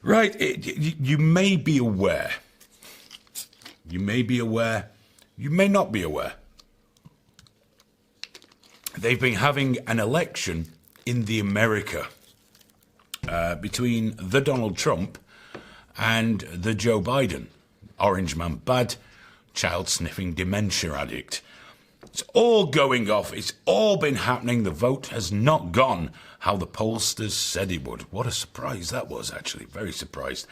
Right, you may be aware. You may be aware. You may not be aware. They've been having an election in the America between the Donald Trump and the Joe Biden. Orange man bad, child sniffing dementia addict. It's all going off. It's all been happening. The vote has not gone how the pollsters said it would. What a surprise that was, actually. Very surprised.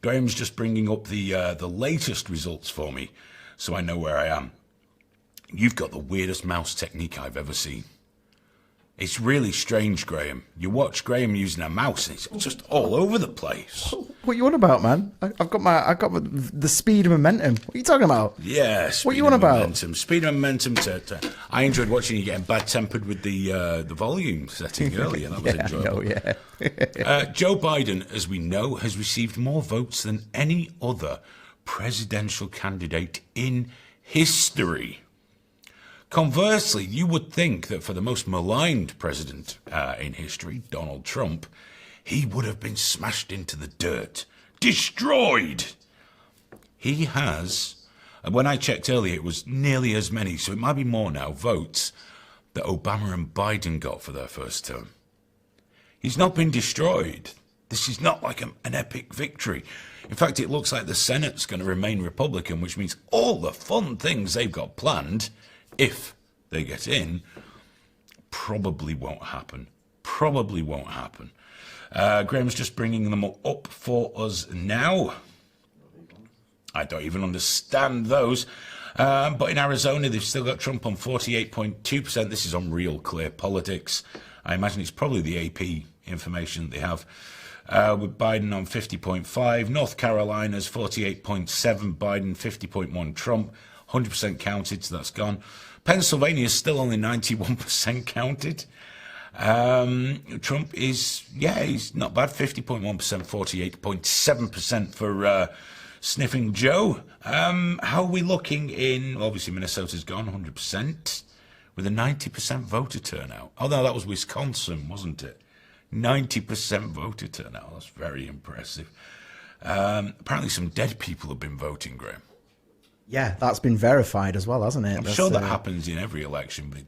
Graham's just bringing up the latest results for me, so I know where I am. You've got the weirdest mouse technique I've ever seen. It's really strange, Graham. You watch Graham using a mouse, and it's just all over the place. What you on about, man? I've got the speed and momentum. What are you talking about? Yeah, what you on about? Momentum. Speed and momentum. I enjoyed watching you getting bad-tempered with the volume setting earlier. That was enjoyable. Yeah. Joe Biden, as we know, has received more votes than any other presidential candidate in history. Conversely, you would think that for the most maligned president in history, Donald Trump, he would have been smashed into the dirt, destroyed. He has, when I checked earlier, it was nearly as many, so it might be more now, votes that Obama and Biden got for their first term. He's not been destroyed. This is not like an epic victory. In fact, it looks like the Senate's going to remain Republican, which means all the fun things they've got planned, if they get in, probably won't happen. Probably won't happen. Graham's just bringing them up for us now. I don't even understand those. But in Arizona, they've still got Trump on 48.2%. This is on Real Clear Politics. I imagine it's probably the AP information that they have. With Biden on 50.5. North Carolina's 48.7. Biden 50.1. Trump 100% counted, so that's gone. Pennsylvania is still only 91% counted. Trump is, he's not bad, 50.1%, 48.7% for sniffing Joe. How are we looking in, obviously Minnesota's gone 100%, with a 90% voter turnout. Oh no, that was Wisconsin, wasn't it? 90% voter turnout, that's very impressive. Apparently some dead people have been voting, Graham. Yeah, that's been verified as well, hasn't it? I'm sure that happens in every election, but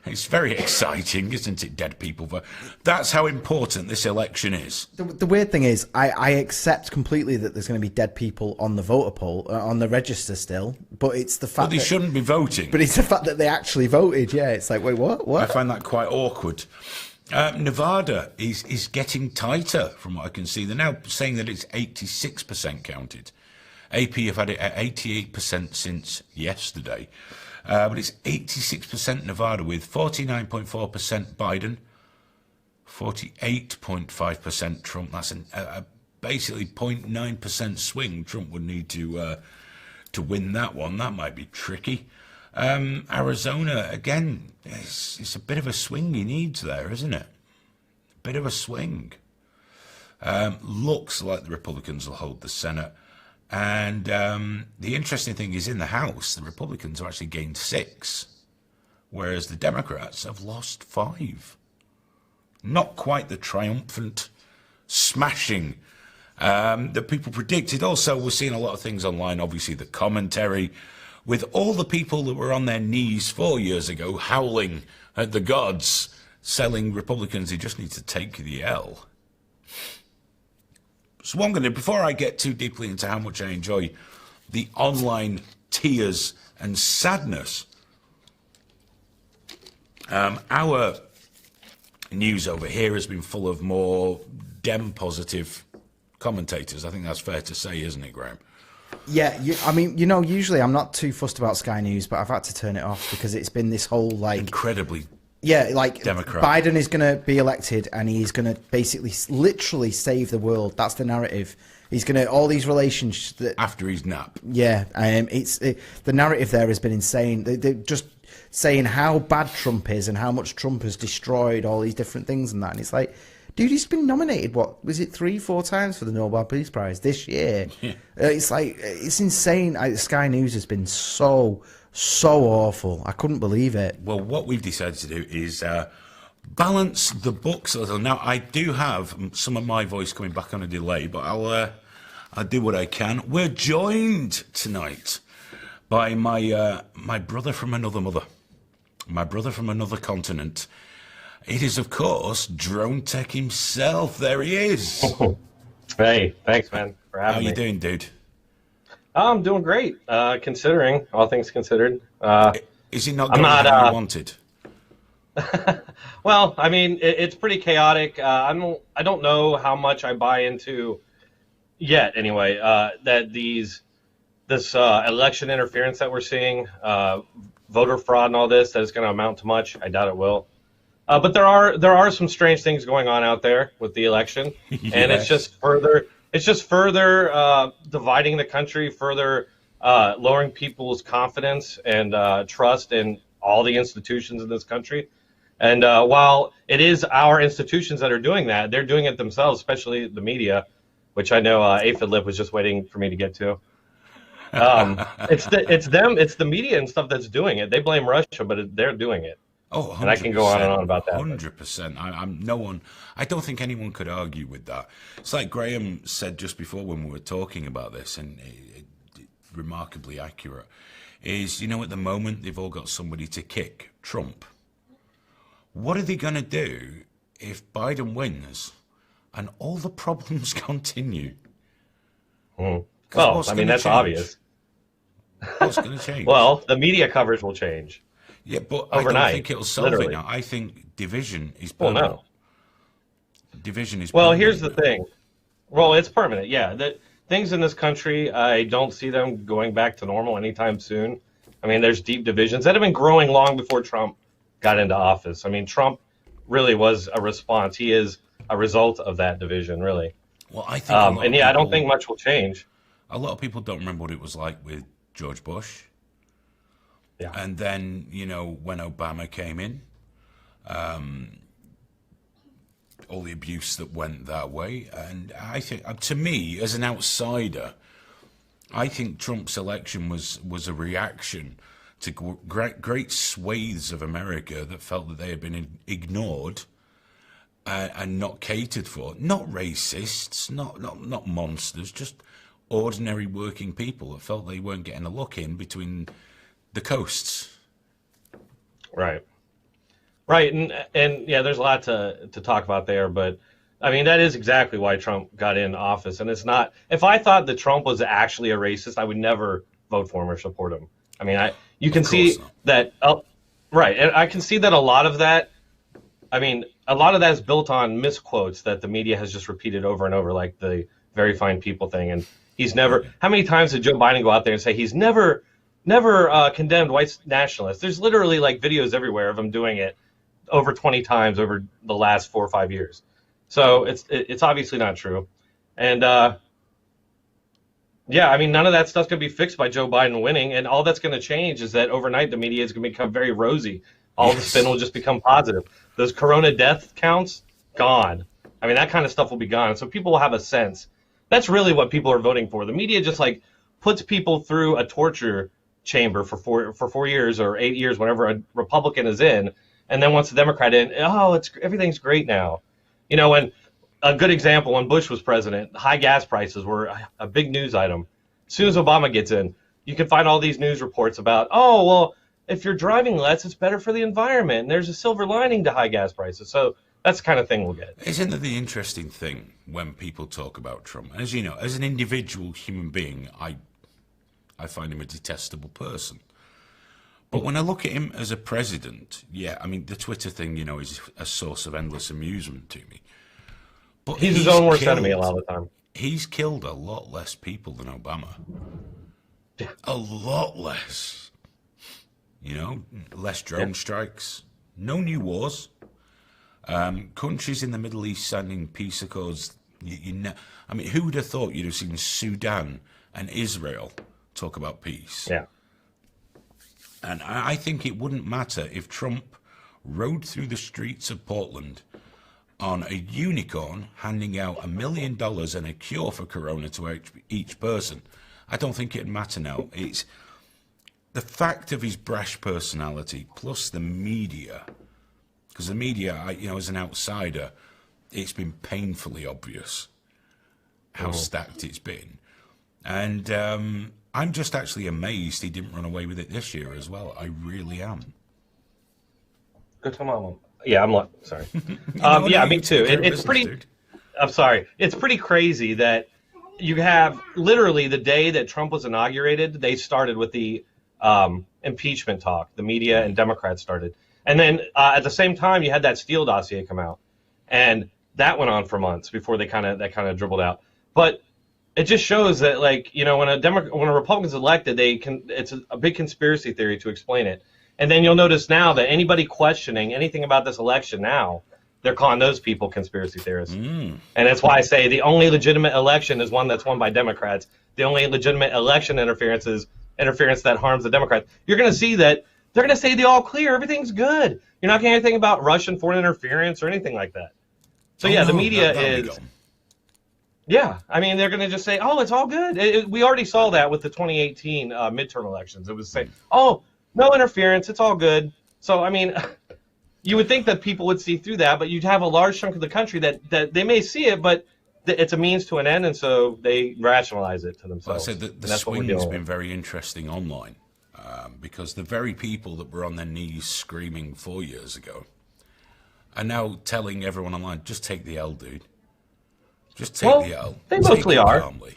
it's very exciting, isn't it, dead people vote? That's how important this election is. The weird thing is, I accept completely that there's going to be dead people on the voter poll, on the register still, but it's the fact that they shouldn't be voting. But it's the fact that they actually voted, yeah. It's like, wait, what? I find that quite awkward. Nevada is getting tighter, from what I can see. They're now saying that it's 86% counted. AP have had it at 88% since yesterday. But it's 86% Nevada with 49.4% Biden, 48.5% Trump. That's a basically 0.9% swing Trump would need to win that one. That might be tricky. Arizona, again, it's a bit of a swing he needs there, isn't it? A bit of a swing. Looks like the Republicans will hold the Senate. And the interesting thing is, in the House, the Republicans have actually gained 6, whereas the Democrats have lost 5. Not quite the triumphant smashing that people predicted. Also, we're seeing a lot of things online, obviously the commentary, with all the people that were on their knees 4 years ago howling at the gods, selling Republicans who just need to take the L. So what I'm going to do, before I get too deeply into how much I enjoy the online tears and sadness, our news over here has been full of more Dem-positive commentators. I think that's fair to say, isn't it, Graham? Yeah, I mean, usually I'm not too fussed about Sky News, but I've had to turn it off because it's been this whole, incredibly... Yeah, Democrat. Biden is going to be elected and he's going to basically literally save the world. That's the narrative. He's going to, all these relations... After his nap. Yeah, the narrative there has been insane. They're just saying how bad Trump is and how much Trump has destroyed all these different things and that. And it's like, dude, he's been nominated, what, was it 3-4 times for the Nobel Peace Prize this year? Yeah. It's like, it's insane. Sky News has been so awful. I couldn't believe it. Well, what we've decided to do is balance the books a little. Now, I do have some of my voice coming back on a delay, but I'll do what I can. We're joined tonight by my brother from another mother, my brother from another continent. It is, of course, Dronetek himself. There he is. Hey, thanks, man, for having me. How you doing, dude? I'm doing great, considering all things considered. Is it not going how you wanted? Well, I mean, it's pretty chaotic. I don't know how much I buy into yet. Anyway, that this election interference that we're seeing, voter fraud, and all this, that is going to amount to much. I doubt it will. But there are some strange things going on out there with the election, Yes. and it's just further dividing the country, further lowering people's confidence and trust in all the institutions in this country. And while it is our institutions that are doing that, they're doing it themselves, especially the media, which I know Aphid Lip was just waiting for me to get to. It's the media and stuff that's doing it. They blame Russia, but they're doing it. Oh, 100%, and I can go on and on about that. 100%. I'm no one. I don't think anyone could argue with that. It's like Graham said just before when we were talking about this, and remarkably accurate. Is at the moment they've all got somebody to kick, Trump. What are they going to do if Biden wins and all the problems continue? Well, I mean, that's obvious. What's going to change? Well, the media coverage will change. Yeah, but overnight, I don't think it'll solve literally. it now. I think division is permanent. Well, no. Division is Well, permanent. here's the thing. Well, it's permanent, yeah. Things in this country, I don't see them going back to normal anytime soon. I mean, there's deep divisions that have been growing long before Trump got into office. I mean, Trump really was a response. He is a result of that division, really. Well, I think I don't think much will change. A lot of people don't remember what it was like with George Bush. Yeah. And then, when Obama came in, all the abuse that went that way. And I think, to me, as an outsider, I think Trump's election was a reaction to great swathes of America that felt that they had been ignored and not catered for. Not racists, not monsters, just ordinary working people that felt they weren't getting a look in between the coasts. Right. And yeah, there's a lot to talk about there, but I mean, that is exactly why Trump got in office. And it's not, if I thought that Trump was actually a racist, I would never vote for him or support him. I mean, you can see that, right. And I can see that a lot of that is built on misquotes that the media has just repeated over and over, like the very fine people thing. And he's never, how many times did Joe Biden go out there and say he's never condemned white nationalists? There's literally like videos everywhere of him doing it over 20 times over the last 4 or 5 years. So it's obviously not true. And yeah, I mean, none of that stuff's going to be fixed by Joe Biden winning. And all that's going to change is that overnight the media is going to become very rosy. All the spin will just become positive. Those corona death counts, gone. I mean, that kind of stuff will be gone. So people will have a sense. That's really what people are voting for. The media just like puts people through a torture chamber for 4 years or 8 years, whenever a Republican is in, and then once the Democrat in, everything's great now. When a good example, when Bush was president, high gas prices were a big news item. As soon as Obama gets in, you can find all these news reports about, if you're driving less, it's better for the environment, and there's a silver lining to high gas prices. So that's the kind of thing we'll get. Isn't that the interesting thing when people talk about Trump? As you know, as an individual human being, I find him a detestable person. But when I look at him as a president, yeah, I mean, the Twitter thing, is a source of endless amusement to me. But he's his own worst enemy a lot of the time. He's killed a lot less people than Obama. Yeah. A lot less. Less drone strikes, no new wars. Countries in the Middle East signing peace accords. I mean, who would have thought you'd have seen Sudan and Israel talk about peace? Yeah. And I think it wouldn't matter if Trump rode through the streets of Portland on a unicorn handing out $1 million and a cure for corona to each person. I don't think it'd matter now. It's the fact of his brash personality plus the media Because the media, as an outsider, it's been painfully obvious how stacked it's been. And I'm just actually amazed he didn't run away with it this year as well. I really am. Good to mom. Yeah, sorry. Me too. It's pretty. Dude. I'm sorry. It's pretty crazy that you have literally the day that Trump was inaugurated, they started with the impeachment talk. The media and Democrats started. And then at the same time, you had that Steele dossier come out. And that went on for months before that kind of dribbled out. But it just shows that, when a Republican's elected, it's a big conspiracy theory to explain it. And then you'll notice now that anybody questioning anything about this election now, they're calling those people conspiracy theorists. And that's why I say the only legitimate election is one that's won by Democrats. The only legitimate election interference is interference that harms the Democrats. You're going to see that they're going to say the all clear, everything's good. You're not going to hear anything about Russian foreign interference or anything like that. So the media is... Yeah, I mean, they're going to just say, oh, it's all good. We already saw that with the 2018 midterm elections. It was saying, oh, no interference, it's all good. So, I mean, you would think that people would see through that, but you'd have a large chunk of the country that they may see it, but it's a means to an end, and so they rationalize it to themselves. Well, I said the swing has been very interesting online because the very people that were on their knees screaming 4 years ago are now telling everyone online, just take the L, dude. Just take the L. They mostly are. Calmly.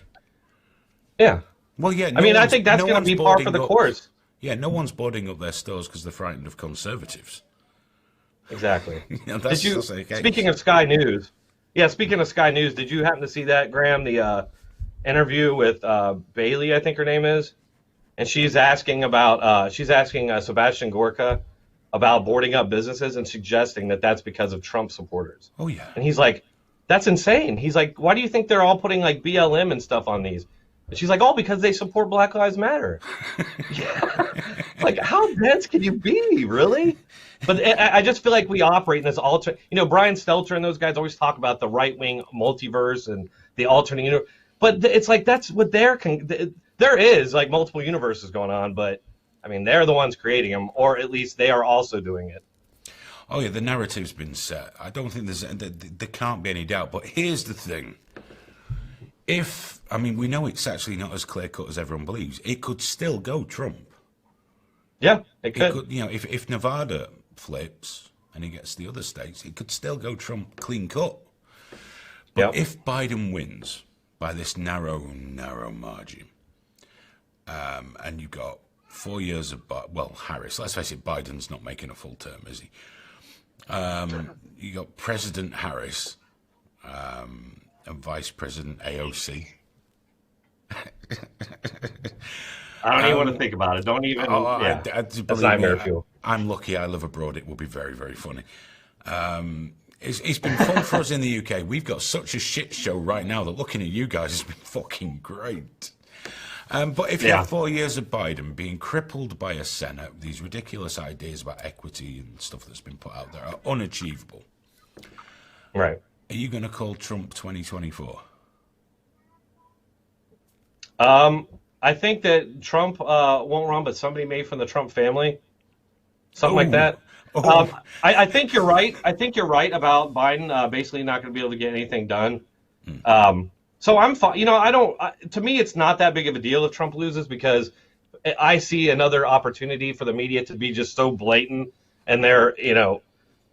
Yeah. Well, yeah. I think that's going to be par for the course. Yeah, no one's boarding up their stores because they're frightened of conservatives. Exactly. That's okay. Speaking of Sky News, did you happen to see that, Graham? The interview with Bailey, I think her name is, and she's asking Sebastian Gorka about boarding up businesses and suggesting that that's because of Trump supporters. Oh yeah. And he's like, that's insane. He's like, why do you think they're all putting like BLM and stuff on these? And she's like, oh, because they support Black Lives Matter. Like, how dense can you be, really? But I just feel like we operate in this alternate. Brian Stelter and those guys always talk about the right-wing multiverse and the alternate but it's like that's what there is like multiple universes going on. But I mean, they're the ones creating them, or at least they are also doing it. Oh yeah, the narrative's been set. I don't think there can't be any doubt. But here's the thing: we know it's actually not as clear cut as everyone believes. It could still go Trump. Yeah, it could. If Nevada flips and he gets the other states, it could still go Trump clean cut. But if Biden wins by this narrow margin, and you've got 4 years of Harris. Let's face it, Biden's not making a full term, is he? You got President Harris and Vice President AOC. I don't even want to think about it. Don't even. That's nightmare fuel. I'm lucky I live abroad. It will be very, very funny. It's been fun for us in the UK. We've got such a shit show right now that looking at you guys has been fucking great. But if you have 4 years of Biden being crippled by a Senate, these ridiculous ideas about equity and stuff that's been put out there are unachievable. Right. Are you going to call Trump 2024? I think that Trump won't run, but somebody made from the Trump family, something like that. I think you're right. I think you're right about Biden basically not going to be able to get anything done. So I'm fine. To me, it's not that big of a deal if Trump loses because I see another opportunity for the media to be just so blatant and they're,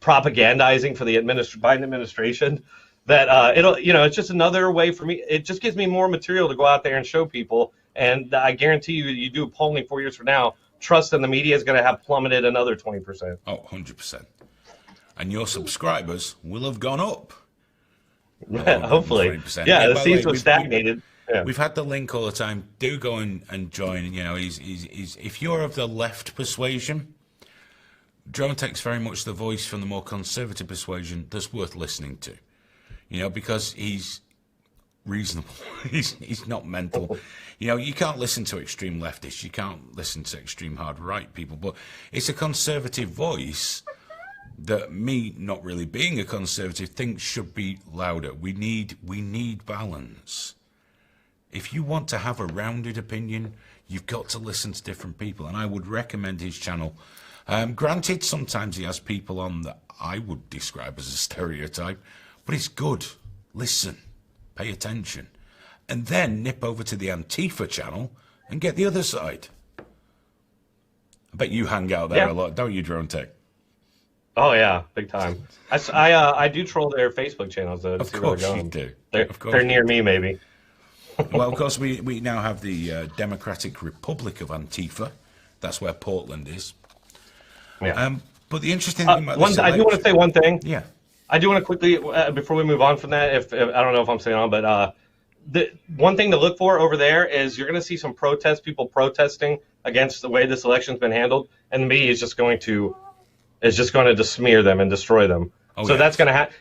propagandizing for the Biden administration that it's just another way for me. It just gives me more material to go out there and show people. And I guarantee you do polling 4 years from now, trust in the media is going to have plummeted another 20%. Oh, 100%. And your subscribers will have gone up. Hopefully. 20%. Yeah, it seems to have stagnated. We've had the link all the time. Do go and join. He's if you're of the left persuasion, Dronetek's very much the voice from the more conservative persuasion that's worth listening to. Because he's reasonable. he's not mental. You can't listen to extreme leftists. You can't listen to extreme hard right people. But it's a conservative voice that me, not really being a conservative, thinks should be louder. We need balance. If you want to have a rounded opinion, you've got to listen to different people. And I would recommend his channel Granted, sometimes he has people on that I would describe as a stereotype, but it's good. Listen, pay attention, and then nip over to the Antifa channel and get the other side. I bet you hang out there a lot, don't you, Dronetek? Oh yeah, big time. I do troll their Facebook channels though. Of course you do. They're near me, maybe. Well, of course, we now have the Democratic Republic of Antifa. That's where Portland is. Yeah. But the interesting thing about this I do want to say one thing. Yeah. I do want to quickly, before we move on from that, if I don't know if I'm saying on, but the one thing to look for over there is you're going to see some protests, people protesting against the way this election's been handled, and the media is just going to just smear them and destroy them. Oh, so yeah. that's going to happen,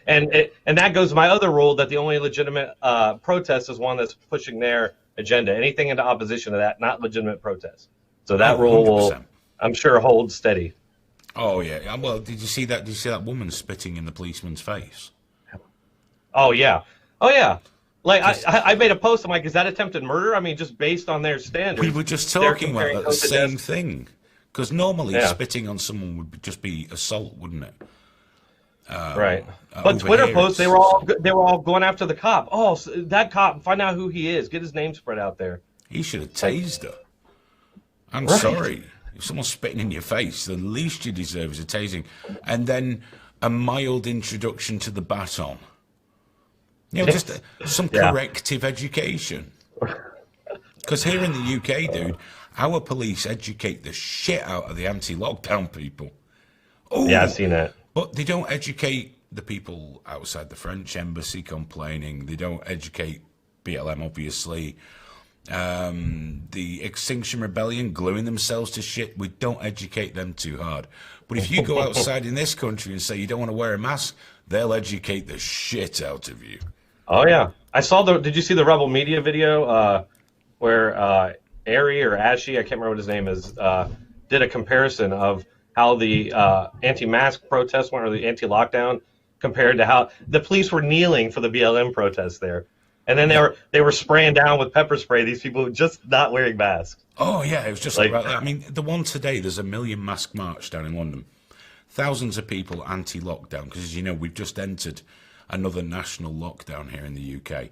and that goes to my other rule that the only legitimate protest is one that's pushing their agenda. Anything into opposition to that, not legitimate protest. So that rule 100%. will, I'm sure, hold steady. Oh yeah. Well, did you see that? Did you see that woman spitting in the policeman's face? Oh yeah. Like I made a post. I'm like, is that attempted murder? I mean, just based on their standards. We were just talking about the same thing. Because normally spitting on someone would just be assault, wouldn't it? Right. But Twitter posts, they were all going after the cop. Oh, so that cop, find out who he is. Get his name spread out there. He should have tased her. I'm sorry. If someone's spitting in your face, the least you deserve is a tasing. And then a mild introduction to the baton. You know, just some corrective education. Because here in the UK, dude, our police educate the shit out of the anti-lockdown people. Oh, yeah, I've seen that. But they don't educate the people outside the French embassy complaining. They don't educate BLM, obviously. The Extinction Rebellion gluing themselves to shit. We don't educate them too hard. But if you go outside in this country and say you don't want to wear a mask, they'll educate the shit out of you. Oh, yeah. Did you see the Rebel Media video where Ari or Ashy, I can't remember what his name is, did a comparison of how the anti-mask protest went, or the anti-lockdown, compared to how the police were kneeling for the BLM protests there. And then they were spraying down with pepper spray these people just not wearing masks. Oh, yeah, it was just like that. I mean, the one today, there's a 1 million mask march down in London. Thousands of people anti-lockdown, because, as you know, we've just entered another national lockdown here in the UK.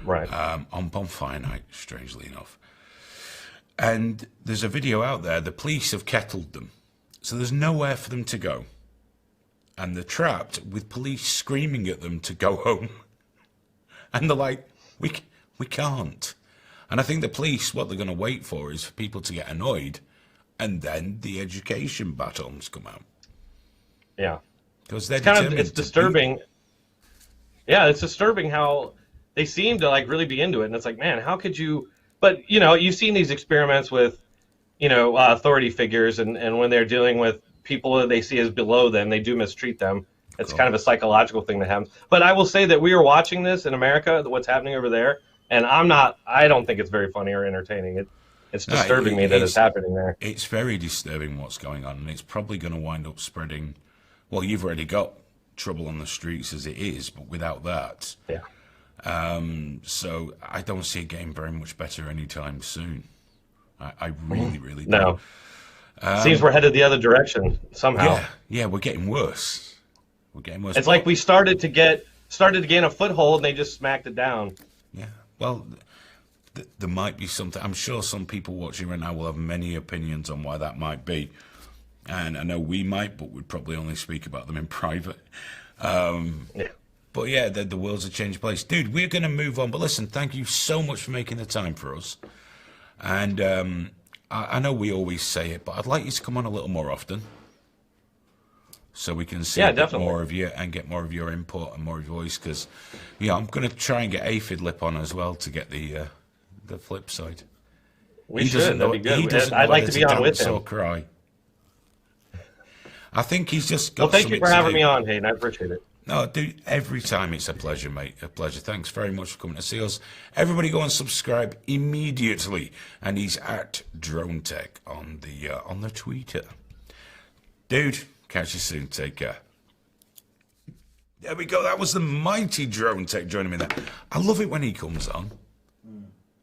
Right. On bonfire night, strangely enough. And there's a video out there, the police have kettled them. So there's nowhere for them to go. And they're trapped with police screaming at them to go home. And they're like, we can't. And I think the police, what they're going to wait for is for people to get annoyed. And then the education batons come out. Yeah. Because they're it's disturbing. Yeah, it's disturbing how they seem to like really be into it. And it's like, man, how could you... But, you know, you've seen these experiments with, you know, authority figures, and when they're dealing with people that they see as below them, they do mistreat them. It's kind of a psychological thing that happens. But I will say that we are watching this in America, what's happening over there, and I don't think it's very funny or entertaining. It's disturbing me that it's happening there. It's very disturbing what's going on, and it's probably going to wind up spreading. Well, you've already got trouble on the streets as it is, but without that. Yeah. So I don't see it getting very much better anytime soon. I really don't. No. Seems we're headed the other direction somehow. Yeah, we're getting worse. It's like we started to gain a foothold, and they just smacked it down. Yeah. Well, there might be something. I'm sure some people watching right now will have many opinions on why that might be. And I know we might, but we'd probably only speak about them in private. But yeah, the world's a changed place. Dude, we're going to move on. But listen, thank you so much for making the time for us. And I know we always say it, but I'd like you to come on a little more often. So we can see more of you and get more of your input and more of your voice. Because, I'm going to try and get Aphid Lip on as well to get the flip side. We should. That'd be good. I'd like to be on with him. Or cry. I think he's just got. Well, thank you for having me on, Hayden. I appreciate it. No, dude, every time it's a pleasure, mate. A pleasure. Thanks very much for coming to see us. Everybody go and subscribe immediately. And he's at Dronetek on the Twitter. Dude, catch you soon. Take care. There we go. That was the mighty Dronetek joining me there. I love it when he comes on.